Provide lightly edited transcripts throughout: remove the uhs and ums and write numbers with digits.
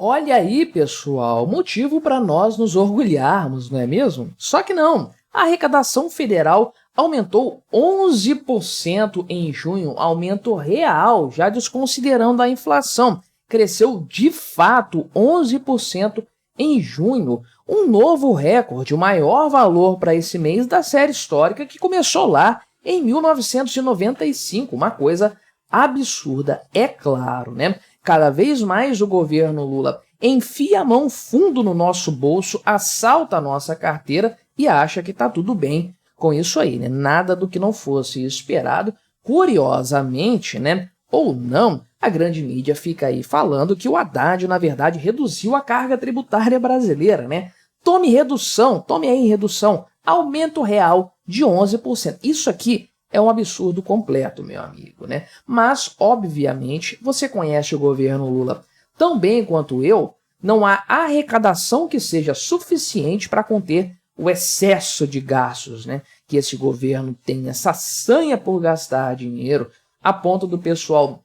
Olha aí, pessoal, motivo para nós nos orgulharmos, não é mesmo? Só que não. A arrecadação federal aumentou 11% em junho, aumento real, já desconsiderando a inflação. Cresceu de fato 11% em junho, um novo recorde, o maior valor para esse mês da série histórica que começou lá em 1995, uma coisa absurda, é claro, né? Cada vez mais o governo Lula enfia a mão fundo no nosso bolso, assalta a nossa carteira e acha que tá tudo bem com isso aí, né? Nada do que não fosse esperado. Curiosamente, né? Ou não, a grande mídia fica aí falando que o Haddad, na verdade, reduziu a carga tributária brasileira, né? Tome aí redução, aumento real de 11%. Isso aqui é um absurdo completo, meu amigo, né? Mas, obviamente, você conhece o governo Lula tão bem quanto eu, não há arrecadação que seja suficiente para conter o excesso de gastos, né? Que esse governo tem, essa sanha por gastar dinheiro, a ponto do pessoal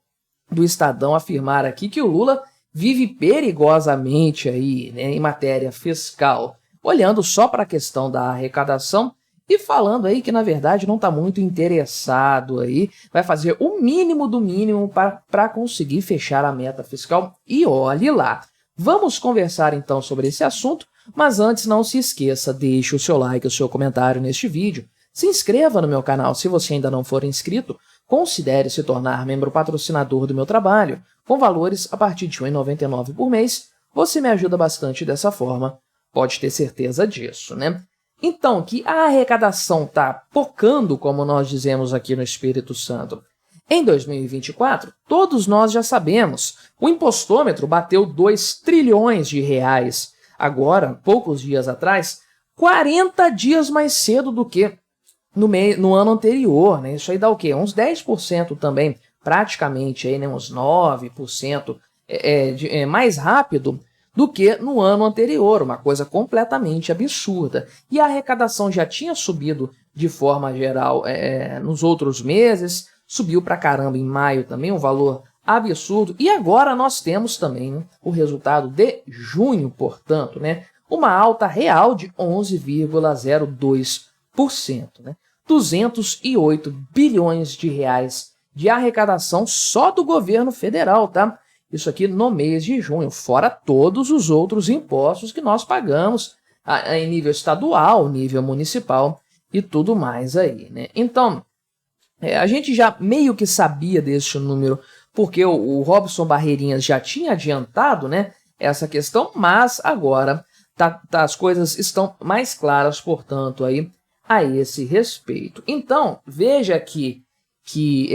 do Estadão afirmar aqui que o Lula vive perigosamente aí, né, em matéria fiscal, olhando só para a questão da arrecadação e falando aí que, na verdade, não está muito interessado aí, vai fazer o mínimo do mínimo para conseguir fechar a meta fiscal. E olhe lá. Vamos conversar então sobre esse assunto, mas antes não se esqueça, deixe o seu like, o seu comentário neste vídeo, se inscreva no meu canal se você ainda não for inscrito, considere se tornar membro patrocinador do meu trabalho, com valores a partir de R$ 1,99 por mês, você me ajuda bastante dessa forma, pode ter certeza disso, né? Então, que a arrecadação está pocando, como nós dizemos aqui no Espírito Santo. Em 2024, todos nós já sabemos, o impostômetro bateu 2 trilhões de reais. Agora, poucos dias atrás, 40 dias mais cedo do que no ano anterior, né? Isso aí dá o quê? Uns 10% também, praticamente aí, né? Uns 9% mais rápido do que no ano anterior, uma coisa completamente absurda. E a arrecadação já tinha subido de forma geral nos outros meses, subiu pra caramba em maio também, um valor absurdo. E agora nós temos também, né, o resultado de junho, portanto, né, uma alta real de 11,02%. Né, 208 bilhões de reais de arrecadação só do governo federal, tá? Isso aqui no mês de junho, fora todos os outros impostos que nós pagamos em nível estadual, nível municipal e tudo mais aí, né? Então, a gente já meio que sabia desse número, porque o Robson Barreirinhas já tinha adiantado, né, essa questão, mas agora as coisas estão mais claras, portanto, aí, a esse respeito. Então, veja aqui que,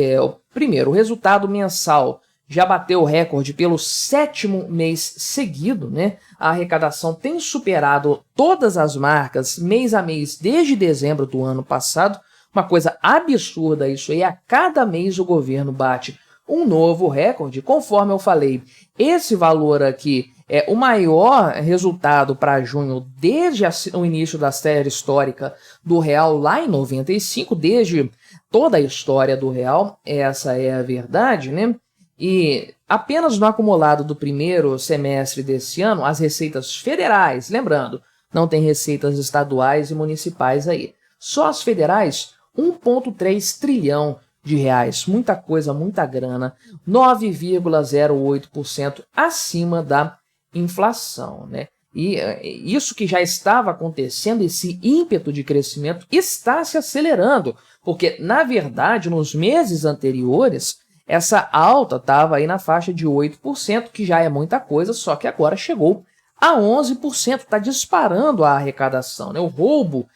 primeiro, o resultado mensal já bateu o recorde pelo 7º mês seguido, né? A arrecadação tem superado todas as marcas mês a mês desde dezembro do ano passado. Uma coisa absurda isso aí, a cada mês o governo bate um novo recorde. Conforme eu falei, esse valor aqui é o maior resultado para junho desde o início da série histórica do real lá em 95, desde toda a história do real, essa é a verdade, né? E apenas no acumulado do primeiro semestre desse ano, as receitas federais, lembrando, não tem receitas estaduais e municipais aí, só as federais, 1,3 trilhão de reais, muita coisa, muita grana, 9,08% acima da inflação, né? E isso que já estava acontecendo, esse ímpeto de crescimento está se acelerando, porque, na verdade, nos meses anteriores, essa alta estava aí na faixa de 8%, que já é muita coisa, só que agora chegou a 11%, está disparando a arrecadação, né? O roubo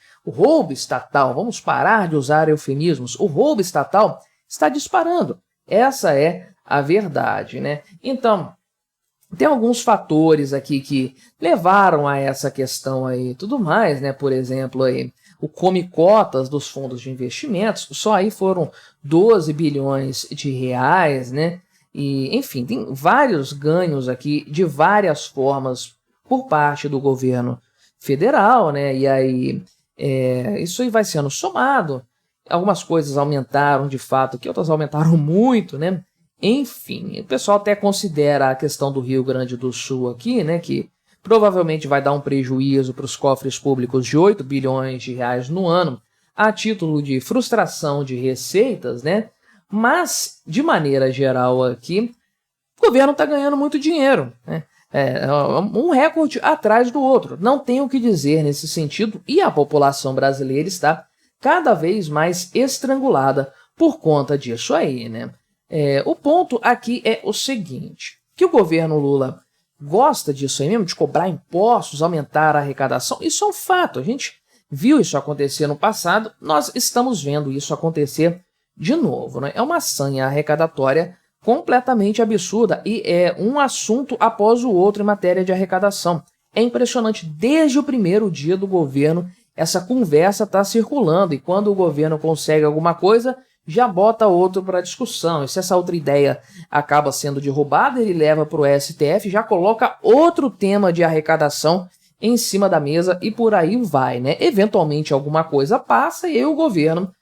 estatal, vamos parar de usar eufemismos, o roubo estatal está disparando, essa é a verdade, né? Então, tem alguns fatores aqui que levaram a essa questão aí e tudo mais, né? Por exemplo, aí, o come-cotas dos fundos de investimentos, só aí foram 12 bilhões de reais, né? E, enfim, tem vários ganhos aqui de várias formas por parte do governo federal, né? E aí, isso aí vai sendo somado. Algumas coisas aumentaram de fato, que outras aumentaram muito, né? Enfim, o pessoal até considera a questão do Rio Grande do Sul aqui, né, que provavelmente vai dar um prejuízo para os cofres públicos de 8 bilhões de reais no ano, a título de frustração de receitas, né? Mas, de maneira geral aqui, o governo está ganhando muito dinheiro, né? Um recorde atrás do outro. Não tem o que dizer nesse sentido, e a população brasileira está cada vez mais estrangulada por conta disso aí, né? O ponto aqui é o seguinte, que o governo Lula gosta disso aí mesmo, de cobrar impostos, aumentar a arrecadação. Isso é um fato, a gente viu isso acontecer no passado, nós estamos vendo isso acontecer de novo, né? É uma sanha arrecadatória completamente absurda e é um assunto após o outro em matéria de arrecadação. É impressionante, desde o primeiro dia do governo, essa conversa está circulando e quando o governo consegue alguma coisa, já bota outro para discussão. E se essa outra ideia acaba sendo derrubada, ele leva para o STF, já coloca outro tema de arrecadação em cima da mesa e por aí vai, né? Eventualmente alguma coisa passa e aí o governo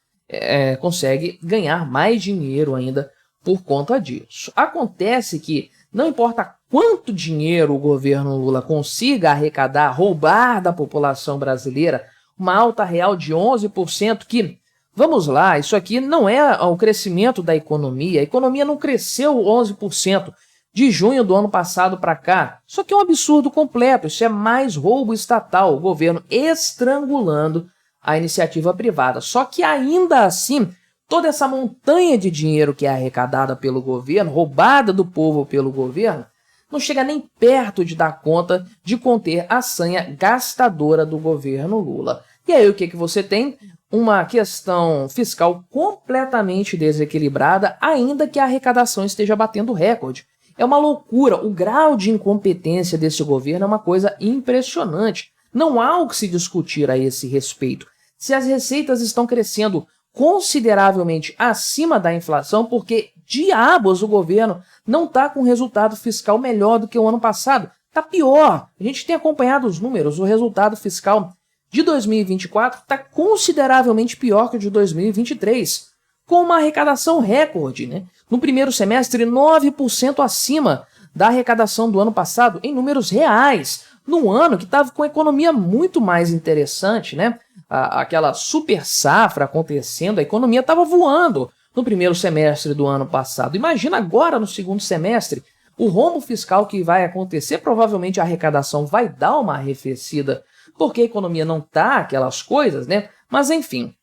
consegue ganhar mais dinheiro ainda por conta disso. Acontece que não importa quanto dinheiro o governo Lula consiga arrecadar, roubar da população brasileira, uma alta real de 11% que, vamos lá, isso aqui não é o crescimento da economia. A economia não cresceu 11% de junho do ano passado para cá. Isso aqui é um absurdo completo. Isso é mais roubo estatal. O governo estrangulando a iniciativa privada. Só que ainda assim, toda essa montanha de dinheiro que é arrecadada pelo governo, roubada do povo pelo governo, não chega nem perto de dar conta de conter a sanha gastadora do governo Lula. E aí o que você tem? Uma questão fiscal completamente desequilibrada, ainda que a arrecadação esteja batendo recorde. É uma loucura, o grau de incompetência desse governo é uma coisa impressionante. Não há o que se discutir a esse respeito. Se as receitas estão crescendo consideravelmente acima da inflação, porque diabos o governo não está com resultado fiscal melhor do que o ano passado. Está pior. A gente tem acompanhado os números, o resultado fiscal de 2024 está consideravelmente pior que o de 2023, com uma arrecadação recorde, né? No primeiro semestre, 9% acima da arrecadação do ano passado, em números reais, num ano que estava com a economia muito mais interessante, né? Aquela super safra acontecendo, a economia estava voando no primeiro semestre do ano passado. Imagina agora no segundo semestre, o rombo fiscal que vai acontecer, provavelmente a arrecadação vai dar uma arrefecida, porque a economia não tá aquelas coisas, né? Mas enfim,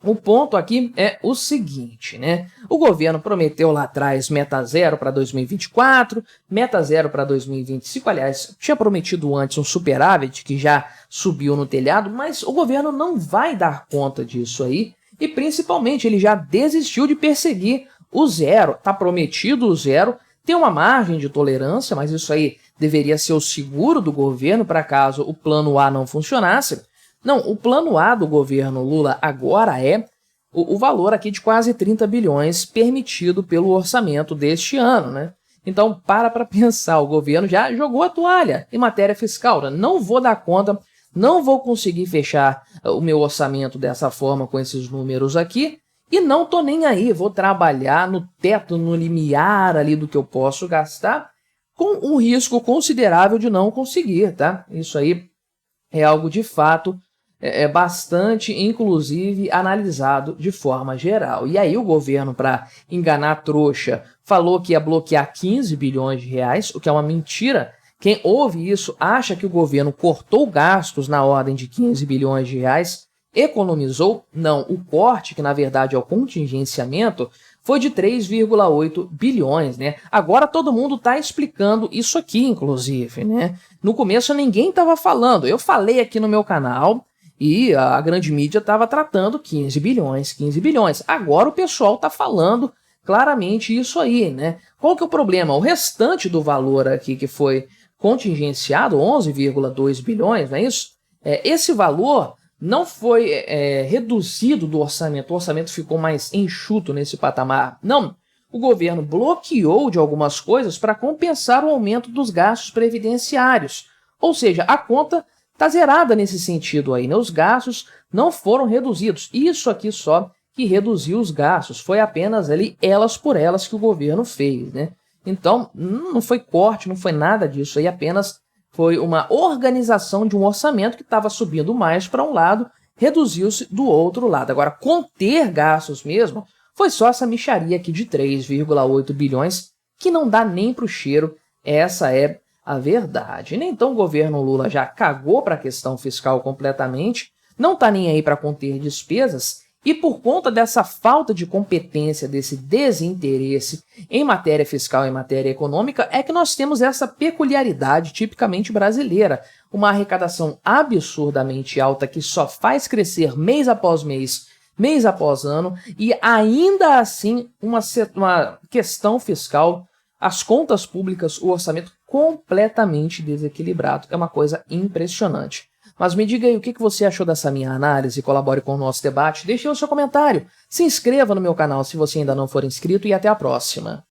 o ponto aqui é o seguinte, né? O governo prometeu lá atrás meta zero para 2024, meta zero para 2025, aliás, tinha prometido antes um superávit que já subiu no telhado, mas o governo não vai dar conta disso aí e principalmente ele já desistiu de perseguir o zero, tá prometido o zero, tem uma margem de tolerância, mas isso aí deveria ser o seguro do governo para caso o plano A não funcionasse. Não, o plano A do governo Lula agora é o valor aqui de quase 30 bilhões permitido pelo orçamento deste ano, né? Então, para pensar, o governo já jogou a toalha em matéria fiscal, né? Não vou dar conta, não vou conseguir fechar o meu orçamento dessa forma com esses números aqui e não tô nem aí, vou trabalhar no teto, no limiar ali do que eu posso gastar com um risco considerável de não conseguir, tá? Isso aí é algo de fato bastante, inclusive, analisado de forma geral. E aí o governo, para enganar a trouxa, falou que ia bloquear 15 bilhões de reais, o que é uma mentira. Quem ouve isso acha que o governo cortou gastos na ordem de 15 bilhões de reais, economizou. Não, o corte, que na verdade é o contingenciamento, foi de 3,8 bilhões, né? Agora todo mundo está explicando isso aqui, inclusive, né? No começo ninguém estava falando. Eu falei aqui no meu canal e a grande mídia estava tratando 15 bilhões, 15 bilhões. Agora o pessoal está falando claramente isso aí, né? Qual que é o problema? O restante do valor aqui que foi contingenciado, 11,2 bilhões, não é isso? Esse valor não foi reduzido do orçamento, o orçamento ficou mais enxuto nesse patamar. Não, o governo bloqueou de algumas coisas para compensar o aumento dos gastos previdenciários. Ou seja, a conta está zerada nesse sentido aí, né? Os gastos não foram reduzidos. Isso aqui só que reduziu os gastos, foi apenas ali elas por elas que o governo fez, né? Então, não foi corte, não foi nada disso, aí apenas foi uma organização de um orçamento que estava subindo mais para um lado, reduziu-se do outro lado. Agora, conter gastos mesmo, foi só essa mixaria aqui de 3,8 bilhões, que não dá nem para o cheiro, essa é a verdade. Então, o governo Lula já cagou para a questão fiscal completamente, não está nem aí para conter despesas, e por conta dessa falta de competência, desse desinteresse em matéria fiscal e matéria econômica, é que nós temos essa peculiaridade tipicamente brasileira, uma arrecadação absurdamente alta que só faz crescer mês após mês após ano, e ainda assim uma questão fiscal, as contas públicas, o orçamento completamente desequilibrado. É uma coisa impressionante. Mas me diga aí o que você achou dessa minha análise, colabore com o nosso debate, deixe o seu comentário, se inscreva no meu canal se você ainda não for inscrito e até a próxima.